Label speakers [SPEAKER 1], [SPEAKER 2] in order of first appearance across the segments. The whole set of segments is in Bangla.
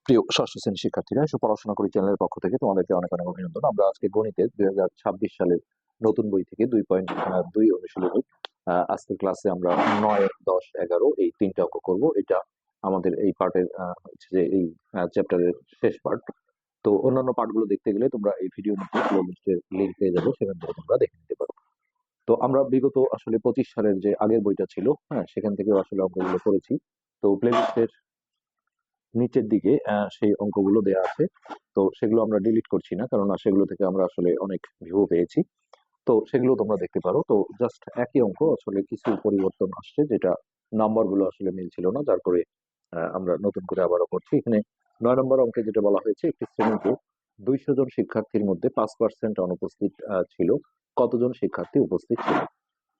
[SPEAKER 1] প্রিয় ষষ্ঠ শ্রেণীর শিক্ষার্থীরা, পড়াশোনা করি চ্যানেলের পক্ষ থেকে তোমাদেরকে অনেক অনেক অভিনন্দন। আমরা আজকে গণিতের 2026 সালের নতুন বই থেকে 2.2 অনুশীলনী আজকের ক্লাসে আমরা 9, 10, 11 এই তিনটা অঙ্ক করব। এটা আমাদের এই পার্টের হচ্ছে যে এই চ্যাপ্টারের শেষ পার্ট। তো অন্যান্য পার্টগুলো দেখতে গেলে তোমরা এই ভিডিও নিচে প্লেলিস্টের লিংক পেয়ে যাবে, সেখান থেকে তোমরা দেখে নিতে পারো। তো আমরা বিগত আসলে 25 সালের যে আগের বইটা ছিল, সেখান থেকেও আসলে অঙ্কগুলো করেছি। তো প্লেলিস্টের নিচের দিকে সেই অঙ্কগুলো দেয়া আছে। তো সেগুলো আমরা ডিলিট করছি না, কারণ সেগুলো থেকে আমরা আসলে অনেক ভিউ পেয়েছি। তো সেগুলো তোমরা দেখতে পারো। তো জাস্ট একই অঙ্ক, আসলে কিছু পরিবর্তন আসছে, যেটা নাম্বার গুলো আসলে মিলছিল না, যার করে আমরা নতুন করে আবারও করছি। এখানে 9 নম্বর অঙ্কে যেটা বলা হয়েছে, একটি শ্রেণীতে 200 জন শিক্ষার্থীর মধ্যে 5% অনুপস্থিত ছিল, কতজন শিক্ষার্থী উপস্থিত ছিল?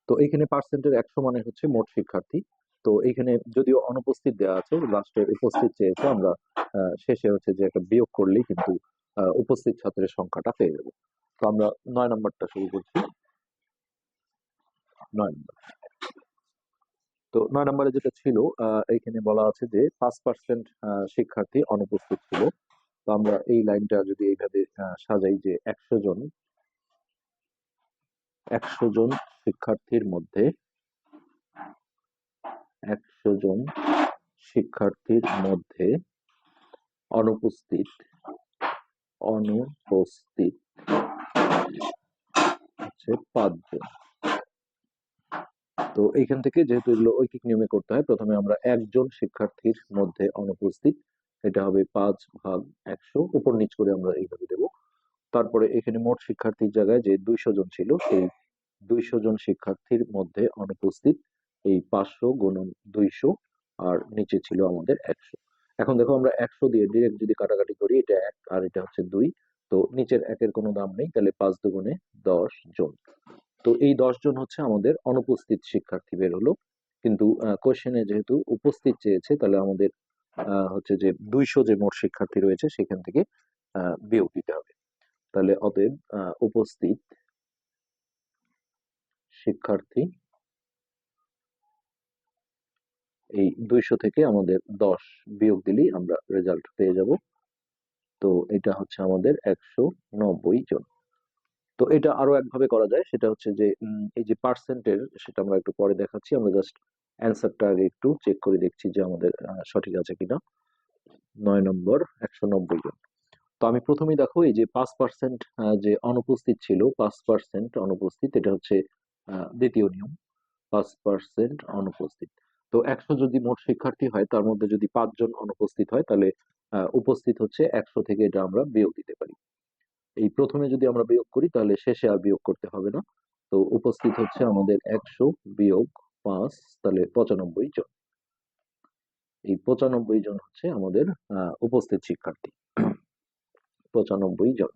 [SPEAKER 1] তো এইখানে পার্সেন্টের 100 মানে হচ্ছে মোট শিক্ষার্থী। তো এইখানে যদিও অনুপস্থিত দেওয়া আছে, লাস্টে উপস্থিত চেয়েছে, আমরা শেষে হচ্ছে যে একটা বিয়োগ করলেই কিন্তু উপস্থিত ছাত্রের সংখ্যাটা পেয়ে যাবো। তো আমরা 9 নম্বরটা শুরু করছি। 9 নম্বর। তো 9 নম্বরে যেটা ছিল, এইখানে বলা আছে যে 5% শিক্ষার্থী অনুপস্থিত ছিল। তো আমরা এই লাইনটা যদি এইভাবে সাজাই যে 100 জন শিক্ষার্থীর মধ্যে 100 জন শিক্ষার্থীর মধ্যে অনুপস্থিত অনুপস্থিত হচ্ছে 5 জন। তো এইখান থেকে যেহেতু এগুলো ঐকিক নিয়মে করতে হয়, প্রথমে আমরা একজন শিক্ষার্থীর মধ্যে অনুপস্থিত, এটা হবে 5/100, উপর নিচ করে আমরা এইভাবে দেব। তারপরে এখানে মোট শিক্ষার্থীর জায়গায় যে 200 জন ছিল, সেই 200 জন শিক্ষার্থীর মধ্যে অনুপস্থিত এই 500 গুণন 200, আর নিচে ছিল আমাদের 100। এখন দেখো, আমরা 100 দিয়ে ডিরেক্ট যদি কাটাকাটি করি, এটা 1 আর এটা হচ্ছে 2, তো নিচের একের কোনো দাম নেই, তাহলে 5 দুগুণে 10 জন। তো এই 10 জন হচ্ছে আমাদের অনুপস্থিত শিক্ষার্থী বের হলো। কিন্তু কোশ্চেনে যেহেতু উপস্থিত চেয়েছে, তাহলে আমাদের হচ্ছে যে 200 যে মোট শিক্ষার্থী রয়েছে, সেখান থেকে বিয়োগ দিতে হবে। তাহলে অতএব উপস্থিত শিক্ষার্থী, এই 200 থেকে আমাদের 10 বিয়োগ দিলেই আমরা রেজাল্ট পেয়ে যাব। তো এটা হচ্ছে আমাদের 190 জন। তো এটা আরো একভাবে করা যায়, সেটা হচ্ছে যে এই যে পার্সেন্টের, সেটা আমরা একটু পরে দেখাচ্ছি। আমরা জাস্ট অ্যান্সারটা আগে একটু চেক করে দেখছি যে আমাদের সঠিক আছে কিনা। 9 নম্বর, 190 জন। তো আমি প্রথমেই দেখো, এই যে 5% যে অনুপস্থিত ছিল, 5% অনুপস্থিত, এটা হচ্ছে দ্বিতীয় নিয়ম, 5% অনুপস্থিত। তো 100 যদি মোট শিক্ষার্থী হয়, তার মধ্যে যদি 5 জন অনুপস্থিত হয়, তাহলে উপস্থিত হচ্ছে 100 থেকে, এটা আমরা বিয়োগ দিতে পারি। এই প্রথমে যদি আমরা বিয়োগ করি, তাহলে শেষে আর বিয়োগ করতে হবে না। তো উপস্থিত হচ্ছে আমাদের 100 বিয়োগ 5, তাহলে 95 জন। এই 95 জন হচ্ছে আমাদের উপস্থিত শিক্ষার্থী, 95 জন।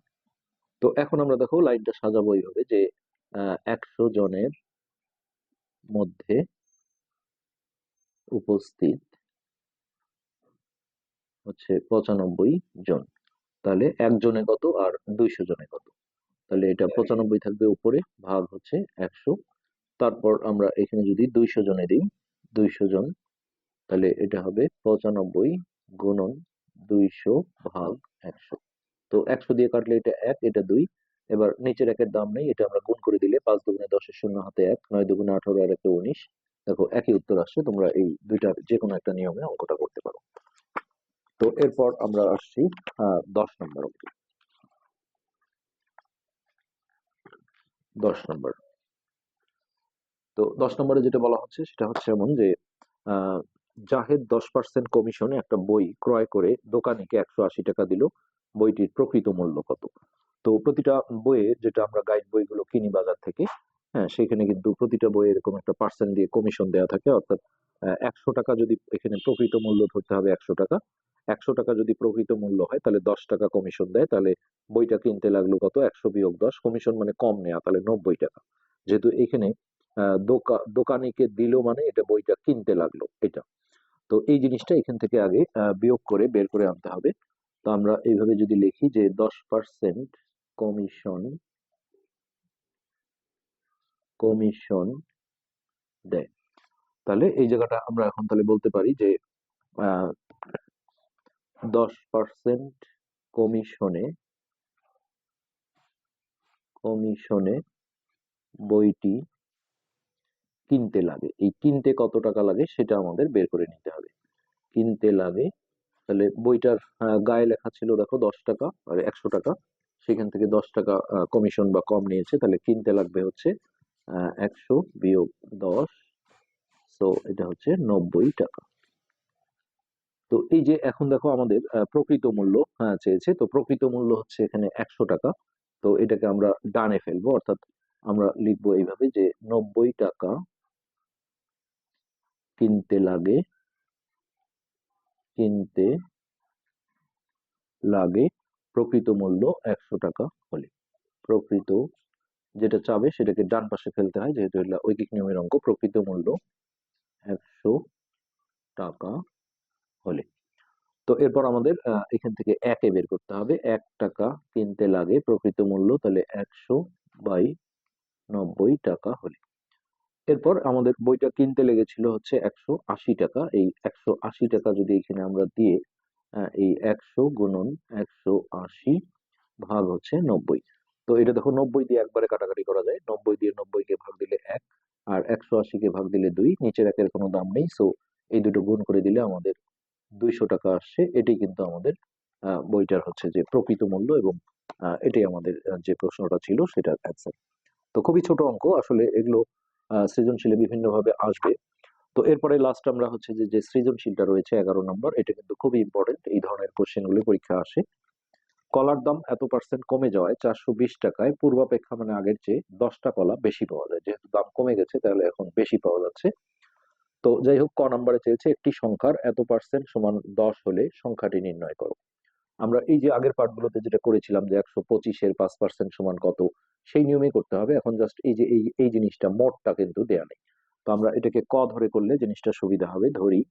[SPEAKER 1] তো এখন আমরা দেখো লাইনটা সাজাবো এইভাবে যে 100 জনের মধ্যে উপস্থিত হচ্ছে 95 জন। তাহলে একজনে কত আর 200 জনে কত? তাহলে এটা 95 থাকবে উপরে, ভাগ হচ্ছে 100। তারপর আমরা এখানে যদি 200 জনে দিই, 200 জন, তাহলে এটা হবে 95 গুণন 200 ভাগ 100। তো 100 দিয়ে কাটলে এটা 1, এটা 2। এবার নিচের একের দাম নেই, এটা আমরা গুণ করে দিলে 5 দুগুণে 10, শূন্য হাতে 1, 9 দুগুণে 18, আর 1 19। দেখো একই উত্তর আসছে। তোমরা এই দুইটার যে কোনো একটা নিয়মে অঙ্কটা করতে পারো। তো এরপর আমরা আসছি 10 নম্বর অঙ্কে। 10 নম্বর। তো 10 নম্বরে যেটা বলা হচ্ছে, সেটা হচ্ছে এমন যে আহ, জাহেদ 10% কমিশনে একটা বই ক্রয় করে দোকানিকে 180 টাকা দিল, বইটির প্রকৃত মূল্য কত? তো প্রতিটা বইয়ে, যেটা আমরা গাইড বইগুলো কিনি বাজার থেকে, সেখানে কিন্তু প্রতিটা বইয়ে এরকম একটা পার্সেন্ট দিয়ে কমিশন দেওয়া থাকে। অর্থাৎ 100 টাকা যদি এখানে প্রকৃত মূল্য ধরতে হবে, 100 টাকা। 100 টাকা যদি প্রকৃত মূল্য হয়, তাহলে 10 টাকা কমিশন দেয়। তাহলে বইটা কিনতে লাগলো কত? 100 বিয়োগ 10, কমিশন মানে কম নেওয়া, তাহলে 90 টাকা। যেহেতু এখানে দোকানিকে দিল, মানে এটা বইটা কিনতে লাগলো, এটা। তো এই জিনিসটা এখান থেকে আগে বিয়োগ করে বের করে আনতে হবে। তো আমরা এইভাবে যদি লিখি যে 10% কমিশন কমিশন দেয়, তাহলে এই জায়গাটা আমরা এখন তাহলে বলতে পারি যে 10% কমিশনে কমিশনে বইটি কিনতে লাগে। এই কিনতে কত টাকা লাগে সেটা আমাদের বের করে নিতে হবে। কিনতে লাগে, তাহলে বইটার গায়ে লেখা ছিল দেখো 10 টাকা আর 100 টাকা, সেখান থেকে 10 টাকা কমিশন বা কম নিয়েছে, তাহলে কিনতে লাগবে হচ্ছে 100 - 10, তো এটা হচ্ছে 90 টাকা। তো এই যে এখন দেখো আমাদের প্রকৃত মূল্য চেয়েছে, তো প্রকৃত মূল্য হচ্ছে এখানে 100 টাকা। তো এটাকে আমরা ডানে ফেলবো, অর্থাৎ আমরা লিখবো এইভাবে যে 90 টাকা কিনতে লাগে, কিনতে লাগে প্রকৃত মূল্য 100 টাকা হলে। প্রকৃত যেটা চাবে সেটাকে ডান পাশে ফেলতে হয়, যেহেতু এটা ঐকিক নিয়মের অঙ্ক। প্রকৃত মূল্য 100 টাকা হলে। তো এরপর আমাদের এখান থেকে একে বের করতে হবে। 1 টাকা কিনতে লাগে প্রকৃত মূল্য, তাহলে 100/90 টাকা হলে। এরপর আমাদের বইটা কিনতে লেগেছিল হচ্ছে 180 টাকা। এই 180 টাকা যদি এখানে আমরা দিয়ে এই 100 × 180 ভাগ হচ্ছে 90। তো এটা দেখো 90 দিয়ে একবারে কাটাকাটি করা যায়, 90 দিয়ে 90 কে ভাগ দিলে 1, আর 180 কে ভাগ দিলে 2, নিচের একের কোনো দাম নেই, সো এই দুটো গুণ করে দিলে আমাদের 200 টাকা আসছে। এটাই কিন্তু আমাদের বইটার হচ্ছে যে প্রকৃত মূল্য, এবং এটাই আমাদের যে প্রশ্নটা ছিল সেটার অ্যান্সার। তো খুবই ছোট অঙ্ক আসলে, এগুলো সৃজনশীলে বিভিন্ন ভাবে আসবে। তো এরপরে লাস্ট আমরা হচ্ছে যে যে সৃজনশীলটা রয়েছে 11 নম্বর, এটা কিন্তু খুবই ইম্পর্টেন্ট, এই ধরনের কোশ্চেনগুলো পরীক্ষা আসে। কলার দাম এত পার্সেন্ট কমে যাওয়ায় 420 টাকায় পূর্বাপেক্ষা মানে আগের চেয়ে 10টা কলা বেশি পাওয়া যায়। যেহেতু দাম কমে গেছে তাহলে এখন বেশি পাওয়া যাচ্ছে। তো যাই হোক, ক নম্বরে চেয়েছে একটি সংখ্যার এত পার্সেন্ট সমান 10 হলে সংখ্যাটি নির্ণয় করো। আমরা এই যে আগের পার্টগুলোতে যেটা করেছিলাম যে 125-এর 5% সমান কত, সেই নিয়মেই করতে হবে। এখন জাস্ট এই যে এই এই জিনিসটা মোটটা কিন্তু দেয়া নেই, তো আমরা এটাকে ক ধরে করলে জিনিসটা সুবিধা হবে। ধরি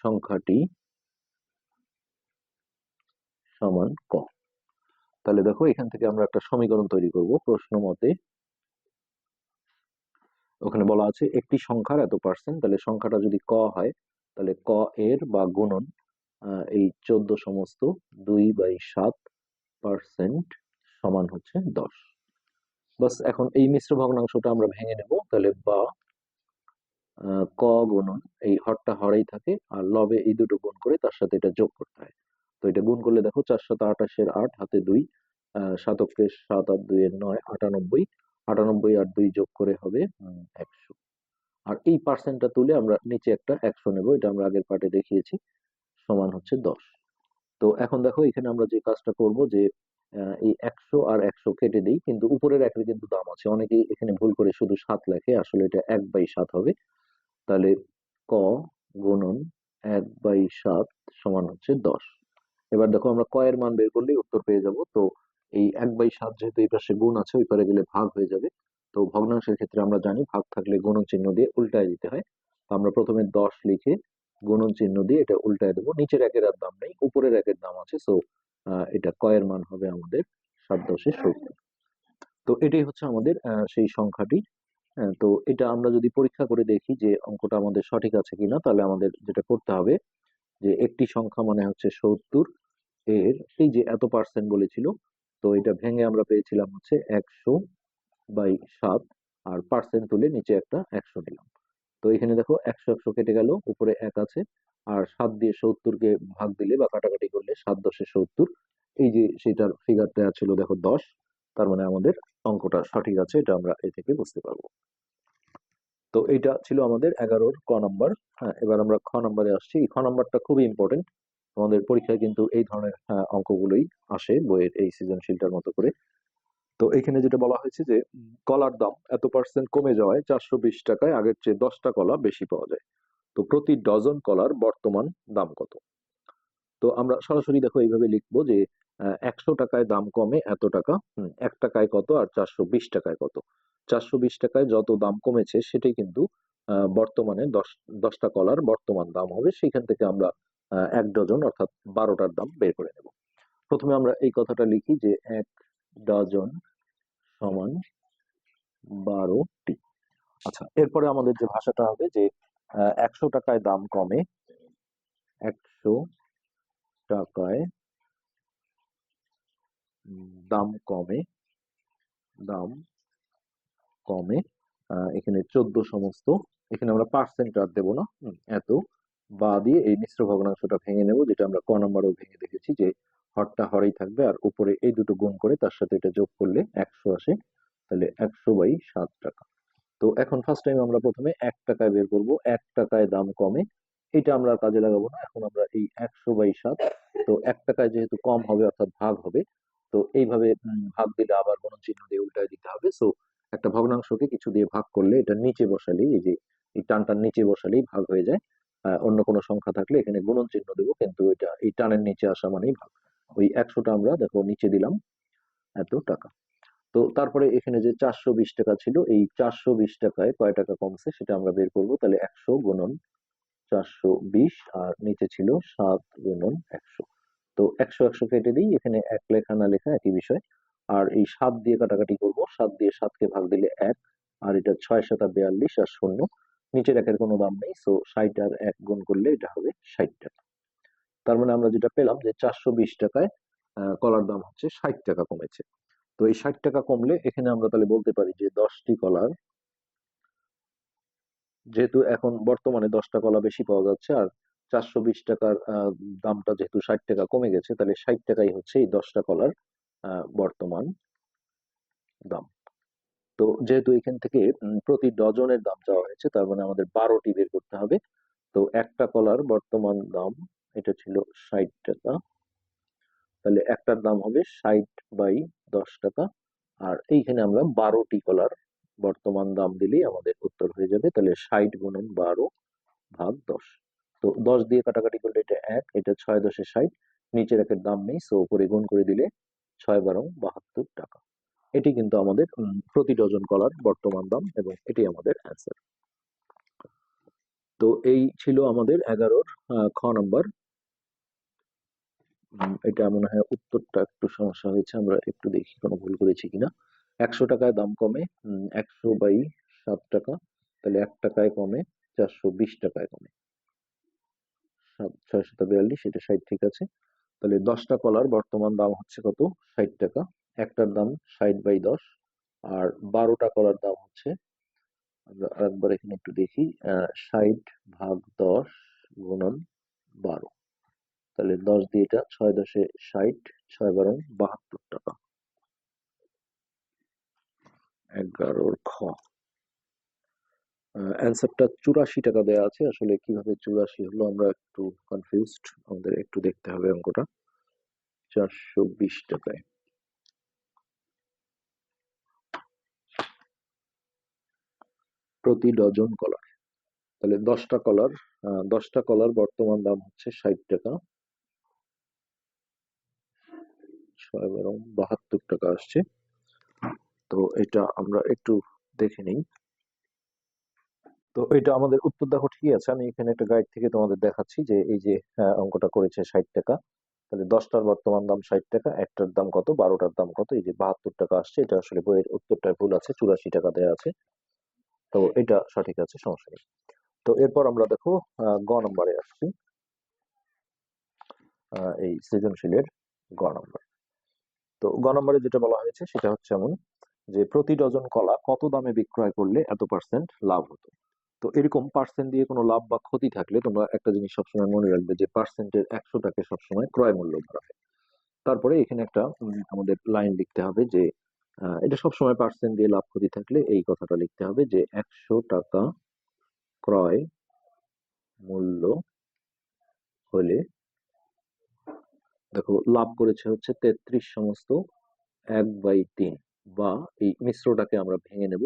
[SPEAKER 1] সংখ্যাটি সমান ক। তাহলে দেখো এখান থেকে আমরা একটা সমীকরণ তৈরি করব প্রশ্ন মতে। ওখানে বলা আছে একটি সংখ্যার এত পার্সেন্ট, তাহলে সংখ্যাটা যদি ক হয় তাহলে ক এর বা গুণন এই 14 সমস্ত 2/7% সমান হচ্ছে 10। বাস, এখন এই মিশ্র ভগ্নাংশটা আমরা ভেঙে নেব, তাহলে বা ক গুণন এই হরটা হরেই থাকে, আর লবে এই দুটো গুণ করে তার সাথে এটা যোগ করতে হয়। তো এটা গুণ করলে দেখো 428-এর 8 হাতে 2, 7 7 আর 2 এর 9, 98, 98 আর 2 যোগ করে হবে 100। আর এই পার্সেন্টটা তুলে আমরা নিচে একটা 100 নেব, এটা আমরা আগের পার্টে দেখিয়েছি, সমান হচ্ছে 10। তো এখন দেখো এখানে আমরা যে কাজটা করব যে এই 100 আর 100 কেটে দিই, কিন্তু উপরের একের কিন্তু দাম আছে, অনেকেই এখানে ভুল করে শুধু 7 লেখে, আসলে এটা 1/7 হবে। তাহলে ক গুণন 1/7 সমান হচ্ছে 10। এবার দেখো আমরা ক এর মান বের করলেই উত্তর পেয়ে যাব। তো এই 1/7 যেহেতু এই পাশে গুণ আছে, ওই পারে গেলে ভাগ হয়ে যাবে। তো ভগ্নাংশের ক্ষেত্রে আমরা জানি ভাগ থাকলে গুণন চিহ্ন দিয়ে উল্টায় দিতে হয়। তো আমরা প্রথমে 10 লিখে গুণন চিহ্ন দিয়ে এটা উল্টায় দেবো। নিচের একের আর দাম নেই, উপরের একের দাম আছে, সো এটা ক এর মান হবে আমাদের 7×10=70। তো এটাই হচ্ছে আমাদের সেই সংখ্যাটি। হ্যাঁ, তো এটা আমরা যদি পরীক্ষা করে দেখি যে অঙ্কটা আমাদের সঠিক আছে কিনা, তাহলে আমাদের যেটা করতে হবে যে একটি সংখ্যা মানে হচ্ছে 70, এর এই যে এত পার্সেন্ট বলেছিল, তো এটা ভেঙে আমরা পেয়েছিলাম হচ্ছে 100/7, আর পার্সেন্ট তুলে নিচে একটা 100 নিলাম। তো এখানে দেখো 100 100 কেটে গেল, উপরে 1 আছে, আর 7 দিয়ে 70-কে ভাগ দিলে বা কাটাকাটি করলে 7×10=70। এই যে সেটার ফিগার দেওয়া ছিল দেখো 10, তার মানে আমাদের অঙ্কটা সঠিক আছে, এটা আমরা এ থেকে বুঝতে পারবো। তো এইটা ছিল আমাদের 11-র ক নাম্বার। হ্যাঁ, এবার আমরা খ নাম্বারে আসছি। এই খ নাম্বারটা খুবই ইম্পর্টেন্ট, আমাদের পরীক্ষায় কিন্তু এই ধরনের অঙ্কগুলোই আসে বইয়ের এই সৃজনশীলটার মতো করে। তো এখানে যেটা বলা হয়েছে যে কলার দাম এত পার্সেন্ট কমে যাওয়ায় 420 টাকায় আগের চেয়ে 10টা কলা বেশি পাওয়া যায়। তো প্রতি ডজন কলার বর্তমান দাম কত? তো আমরা সরাসরি দেখো এইভাবে লিখবো যে 100 টাকায় দাম কমে এত টাকা, 1 টাকায় কত, আর 420 টাকায় কত। 420 টাকায় যত দাম কমেছে সেটাই কিন্তু বর্তমানে 10টা কলার বর্তমান দাম হবে, সেখান থেকে আমরা 1 ডজন অর্থাৎ 12টার দাম বের করে নেব। প্রথমে আমরা এই কথাটা লিখি যে 1 ডজন সমান 12টি। আচ্ছা, এরপরে আমাদের যে ভাষাটা হবে যে 100 টাকায় দাম কমে একশো টাকায় দাম কমে দাম কমে এখানে 14 সমস্ত, এখানে আমরা পার্সেন্ট আর দেবো না, এত বা দিয়ে এই মিশ্র ভগ্নাংশটা ভেঙে নেব, যেটা আমরা ক নম্বরেও ভেঙে দেখেছি যে হরটা হরেই থাকবে আর উপরে এই দুটো গুণ করে তার সাথে এটা যোগ করলে 100 আসে, তাহলে 100/7 টাকা। তো এখন ফার্স্ট টাইম আমরা প্রথমে 1 টাকায় বের করব, 1 টাকায় দাম কমে, এটা আমরা আর কাজে লাগাবো না, এখন আমরা এই 100/7, তো 1 টাকায় যেহেতু কম হবে অর্থাৎ ভাগ হবে, তো এইভাবে ভাগ দিলে আবার গুণন চিহ্ন দিয়ে উল্টায় দিতে হবে। সো একটা ভগ্নাংশকে কিছু দিয়ে ভাগ করলে এটা নিচে বসালেই, এই যে এই টানটার নিচে বসালেই ভাগ হয়ে যায়। অন্য কোনো সংখ্যা থাকলে এখানে গুণন চিহ্ন দেবো, কিন্তু এটা এই টানের নিচে আসা মানেই ভাগ। ওই 100টা আমরা দেখো নিচে দিলাম, এত টাকা। তো তারপরে এখানে যে 420 টাকা ছিল, এই 420 টাকায় কয় টাকা কমছে সেটা আমরা বের করবো, তাহলে 100 গুণন 420, আর নিচে ছিল 7 গুণন 100। তো 100 100 কেটে দিই, এখানে এক লেখা না লেখা একই বিষয়। আর এই 7 দিয়ে কাটাকাটি করব, 7 দিয়ে 7কে ভাগ দিলে 1, আর এটা 6 7 42 আর শূন্য, নিচের একের কোনো দাম নেই, সো 60 আর 1 গুণ করলে এটা হবে 60 টাকা। তার মানে আমরা যেটা পেলাম যে 420 টাকায় কলার দাম হচ্ছে 60 টাকা কমেছে। তো এই 60 টাকা কমলে এখানে আমরা তাহলে বলতে পারি যে 10টি কলার, যেহেতু এখন বর্তমানে 10টা কলা বেশি পাওয়া যাচ্ছে আর 420 টাকার দামটা যেহেতু 60 টাকা কমে গেছে, তাহলে 60 টাকাই হচ্ছে এই 10টা কলার বর্তমান দাম। তো যেহেতু এখান থেকে প্রতি ডজনের দাম চাওয়া হয়েছে, তার মানে আমাদের 12টি বের করতে হবে। তো একটা কলার বর্তমান দাম এটা ছিল 60 টাকা, তাহলে একটার দাম হবে 60/10 টাকা, আর এইখানে আমরা 12টি কলার বর্তমান দাম দিলেই আমাদের উত্তর হয়ে যাবে, তাহলে 60 গুণন 12/10। তো 10 দিয়ে কাটাকাটি করলে এটা 1, এটা 6 10 60, নিচের একের দাম নেই, সো উপরে গুণ করে দিলে 6 12 72 টাকা। এটি কিন্তু আমাদের প্রতি ডজন কলার বর্তমান দাম, এবং এটি আমাদের অ্যান্সার। তো এই ছিল আমাদের 11-র খ নাম্বার। এটা মনে হয় উত্তরটা একটু সমস্যা হয়েছে, আমরা একটু দেখি কোনো ভুল করেছি কিনা। 100 টাকায় দাম কমে 100/7 টাকা, তাহলে 1 টাকায় কমে 420 টাকায় কমে, 6 7 42, এটা 60 ঠিক আছে। তাহলে 10টা কলার বর্তমান দাম হচ্ছে কত? 60 টাকা, একটার দাম 60/10, আর 12টা কলার দাম হচ্ছে, আমরা আরেকবার এখানে একটু দেখি, 60/10 গুণন 12, তাহলে 10 দিয়ে এটা 6 10 60, 6 12 72 টাকা। 11-র খ অ্যান্সারটা 84 টাকা দেওয়া আছে, আসলে কিভাবে 84 হলো আমরা একটু কনফিউজড, আমাদের একটু দেখতে হবে অঙ্কটা। 420 টাকায় প্রতি ডজন কলার, তাহলে 10টা কলার বর্তমান দাম হচ্ছে 60 টাকা, 6 12 72 টাকা আসছে। তো এটা আমরা একটু দেখে নিই। তো এটা আমাদের উত্তর দেখো ঠিকই আছে, আমি এখানে একটা গাইড থেকে তোমাদের দেখাচ্ছি যে এই যে অঙ্কটা করেছে 60 টাকা, তাহলে 10টার বর্তমান দাম 60 টাকা, একটার দাম কত, 12টার দাম কত, এই যে 72 টাকা আসছে, এটা আসলে বইয়ের উত্তরটা ভুল আছে, 84 টাকা দেওয়া আছে, তো এটা সঠিক আছে, সমস্যা নেই। তো এরপর আমরা দেখো গ নম্বরে আসছি, এই সৃজনশীলের গ নম্বর। তো গ নম্বরে যেটা বলা হয়েছে সেটা হচ্ছে এমন যে প্রতি ডজন কলা কত দামে বিক্রয় করলে এত পার্সেন্ট লাভ হতো। তো এরকম পার্সেন্ট দিয়ে কোনো লাভ বা ক্ষতি থাকলে তোমরা একটা জিনিস সবসময় মনে রাখবে যে পার্সেন্টের 100টাকে সবসময় ক্রয় মূল্য ধরা হয়। তারপরে এখানে একটা আমাদের লাইন লিখতে হবে যে এটা সবসময় পার্সেন্ট দিয়ে লাভ ক্ষতি থাকলে এই কথাটা লিখতে হবে যে 100 টাকা ক্রয় মূল্য হলে, দেখো লাভ করেছে হচ্ছে 33 সমস্ত 1/3, বা এই মিশ্রটাকে আমরা ভেঙে নেব,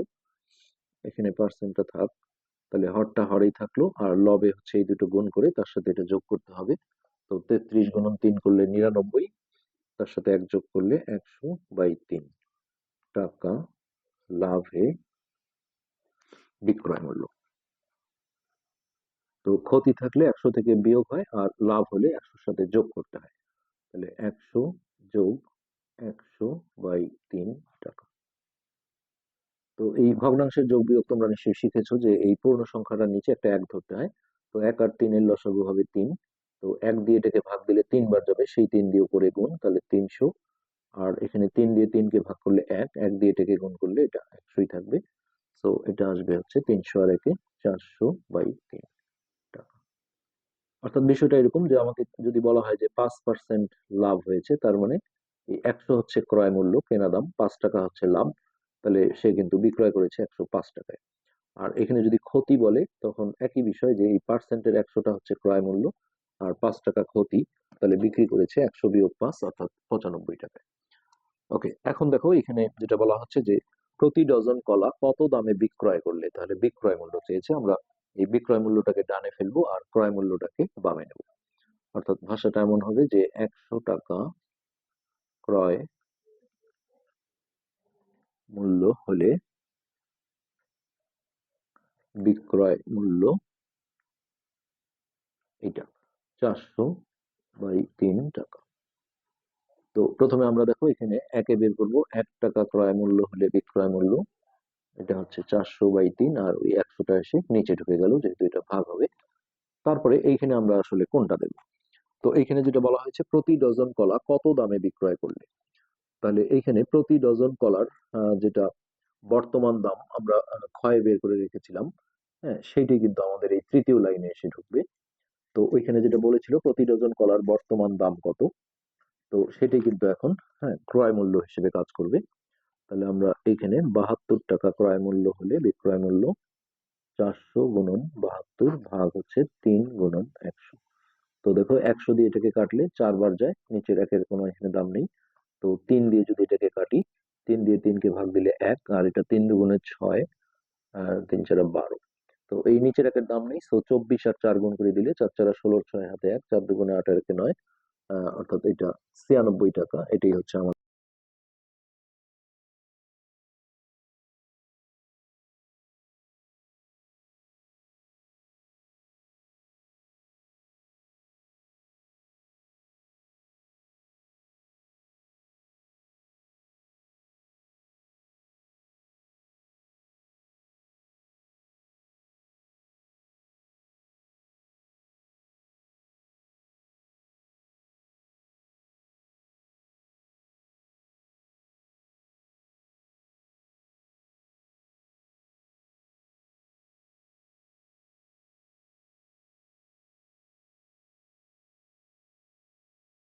[SPEAKER 1] এখানে পার্সেন্টটা থাক, তাহলে হরটা হরেই থাকলো, আর লবে হচ্ছে এই দুটো গুণ করে তার সাথে এটা যোগ করতে হবে। তো 33 গুণন 3 করলে 99, তার সাথে 1 যোগ করলে 100/3 টাকা লাভে বিক্রয় মূল্য। তো ক্ষতি থাকলে 100 থেকে বিয়োগ হয়, আর লাভ হলে 100-র সাথে যোগ করতে হয়, তাহলে 100 যোগ 100/3 টাকা। তো এই ভগ্নাংশের যোগ বিয়োগ তোমরা নিশ্চয়ই শিখেছো যে এই পূর্ণ সংখ্যাটার নিচে একটা 1 ধরতে হয়, তো 1 আর 3 এর লসাগু হবে 3, তো 1 দিয়ে এটাকে ভাগ দিলে 3 বার যাবে, সেই 3 দিয়ে উপরে গুণ, তাহলে 300। আর এখানে 3 দিয়ে 3 কে ভাগ করলে 1, 1 দিয়ে এটাকে গুণ করলে এটা 100ই থাকবে। সো এটা আসবে হচ্ছে 300 আর 1-এ 400/3 টাকা। অর্থাৎ বিষয়টা এরকম যে আমাকে যদি বলা হয় যে 5% লাভ হয়েছে, তার মানে এই 100 হচ্ছে ক্রয় মূল্য, কেনা দাম, 5 টাকা হচ্ছে লাভ, তাহলে সে কিন্তু বিক্রয় করেছে 105 টাকায়। আর এখানে যদি ক্ষতি বলে, তখন একই বিষয়, যে এই পার্সেন্টের 100টা হচ্ছে ক্রয় মূল্য আর 5 টাকা ক্ষতি, তাহলে বিক্রি করেছে 100 বিয়োগ 5 অর্থাৎ 95 টাকায়। ওকে, এখন দেখো এখানে যেটা বলা হচ্ছে যে প্রতি ডজন কলা কত দামে বিক্রয় করলে, তাহলে বিক্রয় মূল্য চেয়েছে। আমরা এই বিক্রয় মূল্যটাকে ডানে ফেলবো আর ক্রয় মূল্যটাকে বামে নেব। অর্থাৎ ভাষাটা এমন হবে যে 100 টাকা ক্রয় মূল্য হলে বিক্রয় মূল্য এটা 400/3 টাকা। তো প্রথমে আমরা দেখো এখানে একে বের করবো, 1 টাকা ক্রয় মূল্য হলে বিক্রয় মূল্য এটা হচ্ছে 400/3, আর ওই 100টা এসে নিচে ঢুকে গেল যেহেতু এটা ভাগ হবে। তারপরে এইখানে আমরা আসলে কোনটা দেব? তো এইখানে যেটা বলা হয়েছে প্রতি ডজন কলা কত দামে বিক্রয় করলে, তাহলে এইখানে প্রতি ডজন কলার যেটা বর্তমান দাম আমরা ক্ষয় বের করে রেখেছিলাম, হ্যাঁ, সেইটাই কিন্তু আমাদের এই তৃতীয় লাইনে এসে ঢুকবে। তো ওইখানে যেটা বলেছিল প্রতি ডজন কলার বর্তমান দাম কত, তো সেটাই কিন্তু এখন, হ্যাঁ, ক্রয় মূল্য হিসেবে কাজ করবে। তাহলে আমরা এইখানে 72 টাকা ক্রয় মূল্য হলে বিক্রয় মূল্য 400 গুণন 72 ভাগ হচ্ছে 3 গুণন 100। তো দেখো 100 দিয়ে এটাকে কাটলে 4 বার যায়, নিচের একের কোনো এখানে দাম নেই। তো 3 দিয়ে যদি এটাকে কাটি, 3 দিয়ে 3কে ভাগ দিলে 1, আর এটা 3 দুগুণে 6, আর 3 চারা 12। তো এই নিচের একের দাম নেই, সো 24 আর 4 গুণ করে দিলে 4 চারা 16, 6 হাতে 1, 4 দুগুণে 8 আর একে 9, অর্থাৎ এটা 96 টাকা। এটাই হচ্ছে আমার